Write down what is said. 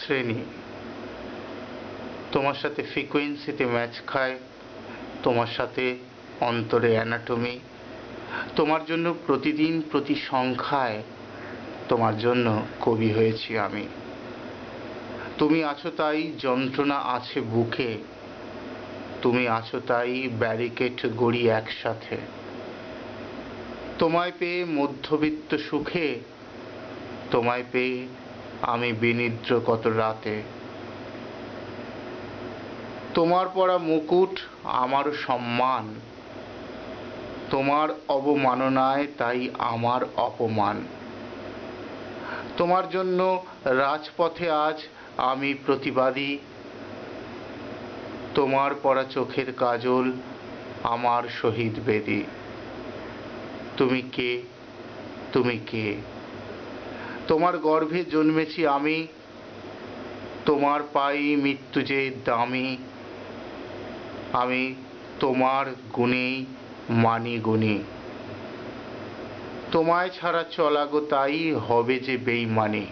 শ্রেণী, তোমার সাথে ফ্রিকোয়েন্সিতে ম্যাচ খায়, তোমার সাথে অন্তরে অ্যানাটমি, তোমার জন্য প্রতিদিন প্রতি সংখ্যায়, তোমার জন্য কবি হয়েছি আমি। তুমি আছো তাই যন্ত্রণা আছে বুকে, তুমি আছো তাই ব্যারিকেড গড়ি একসাথে। তোমায় পেয়ে মধ্যবিত্ত সুখে, তোমায় পেয়ে আমি বিনিদ্র কত রাতে। তোমার পরা মুকুট আমারও সম্মান, তোমার অবমাননায় তাই আমার অপমান। তোমার জন্য রাজপথে আজ আমি প্রতিবাদী, তোমার পরা চোখের কাজল আমার শহীদ বেদী। তুমি কে, তুমি কে? তোমার গর্ভে জন্মেছি আমি, তোমার পাই মৃত্যু যে দামি। আমি তোমার গুণেই মানি গুণী, তোমায় ছাড়া চলা গো তাই হবে যে বেইমানি।